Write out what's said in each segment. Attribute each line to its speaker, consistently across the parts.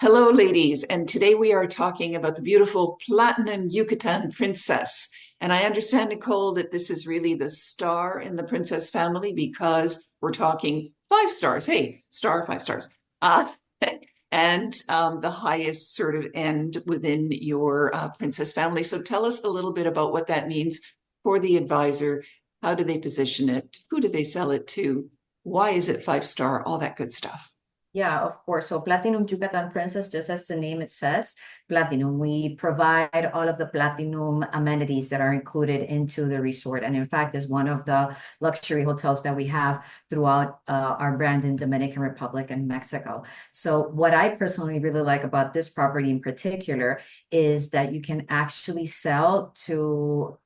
Speaker 1: Hello, ladies, and today we are talking about the beautiful Platinum Yucatan Princess. And I understand, Nicole, that this is really the star in the Princess family because we're talking 5 stars. Hey, star, 5 stars. And the highest sort of end within your Princess family. So tell us a little bit about what that means for the advisor. How do they position it? Who do they sell it to? Why is it 5 star? All that good stuff.
Speaker 2: Yeah, of course. So Platinum Yucatan Princess, just as the name it says, Platinum, we provide all of the Platinum amenities that are included into the resort. And in fact, is one of the luxury hotels that we have throughout our brand in Dominican Republic and Mexico. So what I personally really like about this property in particular is that you can actually sell to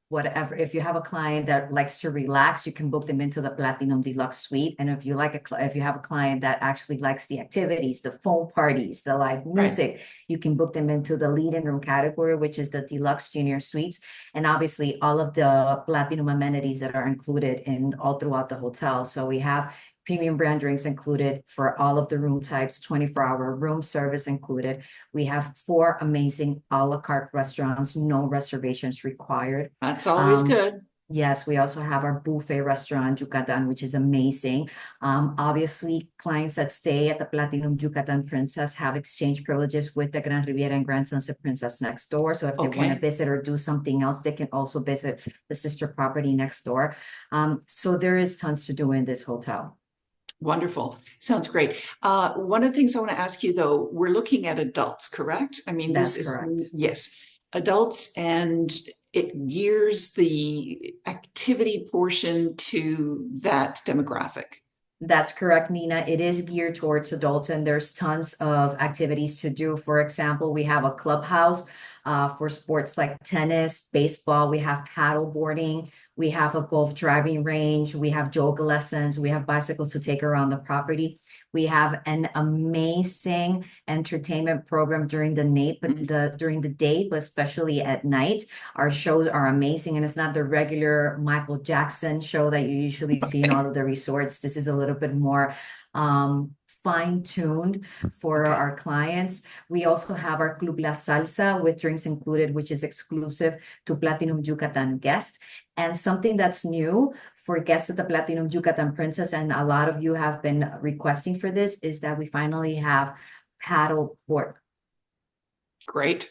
Speaker 2: whatever. If you have a client that likes to relax, you can book them into the Platinum Deluxe Suite. And if you if you have a client that actually likes the activities, the phone parties, the live
Speaker 1: Right.
Speaker 2: music, you can book them into the lead-in room category, which is the Deluxe Junior Suites. And obviously all of the Platinum amenities that are included in all throughout the hotel. So we have premium brand drinks included for all of the room types, 24-hour room service included. We have 4 amazing a la carte restaurants, no reservations required.
Speaker 1: That's always
Speaker 2: Um,
Speaker 1: good.
Speaker 2: Yes, we also have our buffet restaurant, Yucatan, which is amazing. Obviously, clients that stay at the Platinum Yucatan Princess have exchange privileges with the Grand Riviera and Grand Sunset Princess next door. So if they want to
Speaker 1: Okay.
Speaker 2: visit or do something else, they can also visit the sister property next door. So there is tons to do in this hotel.
Speaker 1: Wonderful. Sounds great. One of the things I want to ask you, though, we're looking at adults, correct? I mean, this
Speaker 2: That's
Speaker 1: is,
Speaker 2: correct.
Speaker 1: yes, adults, and it gears the activity portion to that demographic.
Speaker 2: That's correct, Nina. It is geared towards adults, and there's tons of activities to do. For example, we have a clubhouse for sports like tennis, baseball. We have paddle boarding. We have a golf driving range. We have yoga lessons. We have bicycles to take around the property. We have an amazing entertainment program during the night, but
Speaker 1: Mm.
Speaker 2: during the day, but especially at night. Our shows are amazing, and it's not the regular Michael Jackson show that you usually see in all
Speaker 1: Okay.
Speaker 2: of the resorts. This is a little bit more um, fine-tuned for
Speaker 1: Okay.
Speaker 2: our clients. We also have our Club La Salsa with drinks included, which is exclusive to Platinum Yucatan guests. And something that's new for guests at the Platinum Yucatan Princess, and a lot of you have been requesting for this, is that we finally have paddle board.
Speaker 1: Great.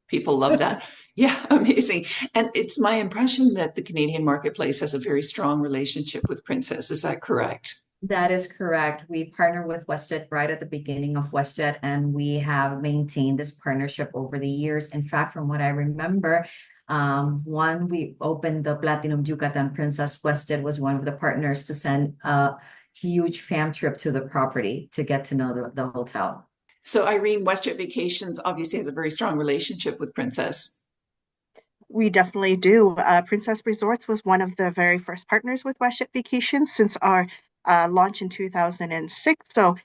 Speaker 1: People love that. Yeah, amazing. And it's my impression that the Canadian marketplace has a very strong relationship with Princess. Is that correct?
Speaker 2: That is correct. We partnered with WestJet right at the beginning of WestJet, and we have maintained this partnership over the years. In fact, from what I remember, when we opened the Platinum Yucatan Princess, WestJet was one of the partners to send a huge fam trip to the property to get to know the hotel.
Speaker 1: So, Irene, WestJet Vacations obviously has a very strong relationship with Princess.
Speaker 3: We definitely do. Princess Resorts was one of the very first partners with WestJet Vacations since our launch in 2006. So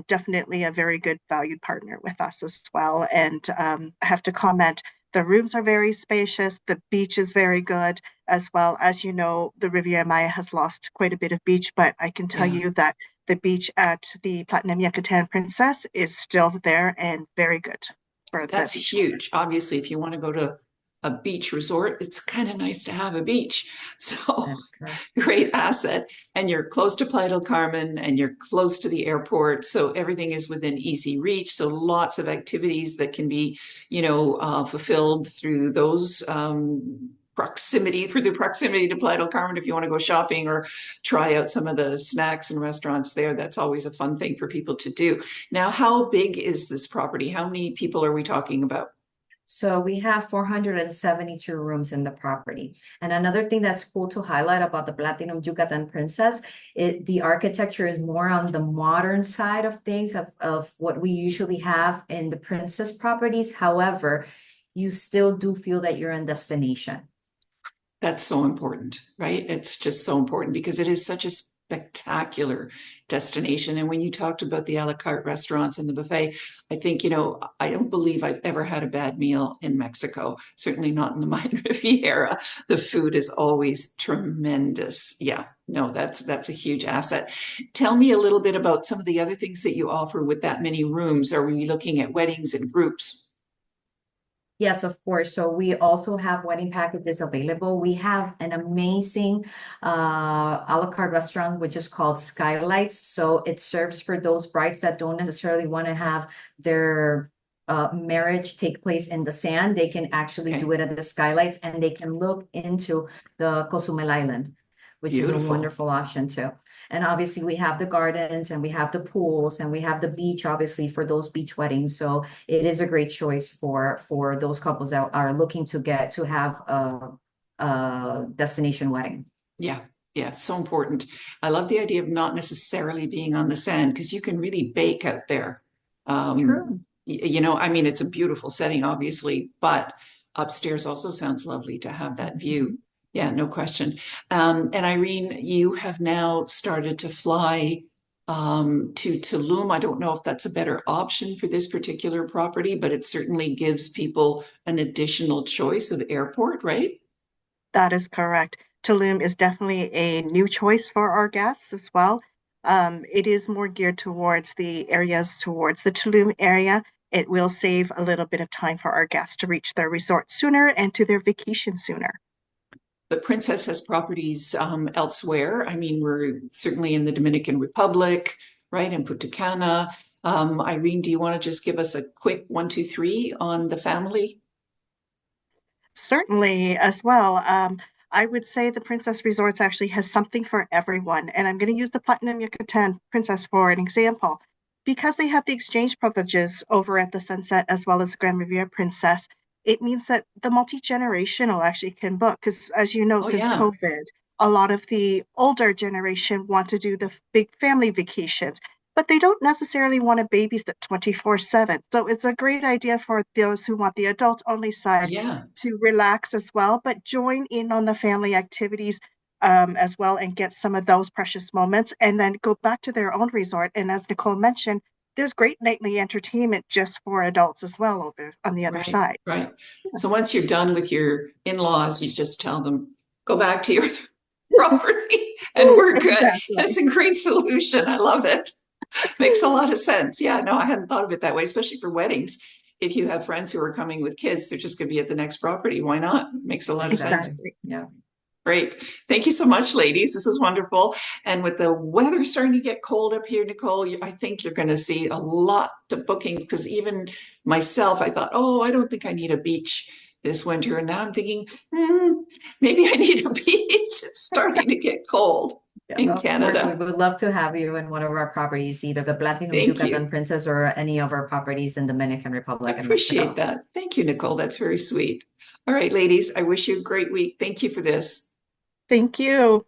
Speaker 3: definitely a very good valued partner with us as well. And I have to comment, the rooms are very spacious. The beach is very good as well. As you know, the Riviera Maya has lost quite a bit of beach, but I can tell
Speaker 1: Yeah.
Speaker 3: you that the beach at the Platinum Yucatan Princess is still there and very good for the
Speaker 1: That's
Speaker 3: beach.
Speaker 1: huge. Obviously, if you want to go to a beach resort, it's kind of nice to have a beach. So,
Speaker 2: That's correct.
Speaker 1: great asset. And you're close to Playa del Carmen and you're close to the airport. So, everything is within easy reach. So, lots of activities that can be, fulfilled through those through the proximity to Playa del Carmen. If you want to go shopping or try out some of the snacks and restaurants there, that's always a fun thing for people to do. Now, how big is this property? How many people are we talking about?
Speaker 2: So we have 472 rooms in the property. And another thing that's cool to highlight about the Platinum Yucatan Princess, the architecture is more on the modern side of things of what we usually have in the princess properties. However, you still do feel that you're in destination.
Speaker 1: That's so important, right? It's just so important because it is such a spectacular destination. And when you talked about the a la carte restaurants and the buffet, I think, I don't believe I've ever had a bad meal in Mexico, certainly not in the Mayan Riviera. The food is always tremendous. Yeah, no, that's a huge asset. Tell me a little bit about some of the other things that you offer with that many rooms. Are we looking at weddings and groups?
Speaker 2: Yes, of course. So we also have wedding packages available. We have an amazing a la carte restaurant, which is called Skylights. So it serves for those brides that don't necessarily want to have their marriage take place in the sand. They can actually do
Speaker 1: Okay,
Speaker 2: it at the Skylights, and they can look into the Cozumel Island, which is a
Speaker 1: beautiful.
Speaker 2: wonderful option too. And obviously we have the gardens and we have the pools and we have the beach, obviously, for those beach weddings. So it is a great choice for those couples that are looking to get to have a destination wedding.
Speaker 1: Yeah, yeah, so important. I love the idea of not necessarily being on the sand because you can really bake out there.
Speaker 2: True.
Speaker 1: I mean, it's a beautiful setting, obviously, but upstairs also sounds lovely to have that view. Yeah, no question. And Irene, you have now started to fly to Tulum. I don't know if that's a better option for this particular property, but it certainly gives people an additional choice of airport, right?
Speaker 3: That is correct. Tulum is definitely a new choice for our guests as well. It is more geared towards the areas towards the Tulum area. It will save a little bit of time for our guests to reach their resort sooner and to their vacation sooner.
Speaker 1: But Princess has properties elsewhere. I mean, we're certainly in the Dominican Republic, right, in Punta Cana. Irene, do you want to just give us a quick one, two, three on the family?
Speaker 3: Certainly, as well. I would say the Princess Resorts actually has something for everyone. And I'm going to use the Platinum Yucatan Princess for an example. Because they have the exchange privileges over at the Sunset as well as the Grand Riviera Princess, it means that the multi-generational actually can book. Because as you know,
Speaker 1: Oh,
Speaker 3: since
Speaker 1: yeah,
Speaker 3: COVID, a lot of the older generation want to do the big family vacations, but they don't necessarily want to babysit 24/7. So it's a great idea for those who want the adult only side
Speaker 1: yeah,
Speaker 3: to relax as well, but join in on the family activities as well and get some of those precious moments and then go back to their own resort. And as Nicole mentioned, there's great nightly entertainment just for adults as well over on the other
Speaker 1: right,
Speaker 3: side. So,
Speaker 1: right. So once you're done with your in-laws, you just tell them, go back to your property and
Speaker 3: yeah.
Speaker 1: we're good. That's
Speaker 3: Exactly.
Speaker 1: a great solution. I love it. Makes a lot of sense. Yeah, no, I hadn't thought of it that way, especially for weddings. If you have friends who are coming with kids, they're just going to be at the next property. Why not? Makes a lot of sense.
Speaker 2: Exactly.
Speaker 3: Exactly.
Speaker 2: Yeah.
Speaker 1: Great. Thank you so much, ladies. This is wonderful. And with the weather starting to get cold up here, Nicole, I think you're going to see a lot of bookings because even myself, I thought, oh, I don't think I need a beach this winter. And now I'm thinking, maybe I need a beach. It's starting to get cold
Speaker 2: Yeah,
Speaker 1: in
Speaker 2: of course, we
Speaker 1: Canada.
Speaker 2: would love to have you in one of our properties, either the Platinum
Speaker 1: Thank you.
Speaker 2: Yucatan Princess or any of our properties in Dominican
Speaker 1: I
Speaker 2: Republic and
Speaker 1: appreciate
Speaker 2: Mexico.
Speaker 1: that. Thank you, Nicole. That's very sweet. All right, ladies, I wish you a great week. Thank you for this.
Speaker 3: Thank you.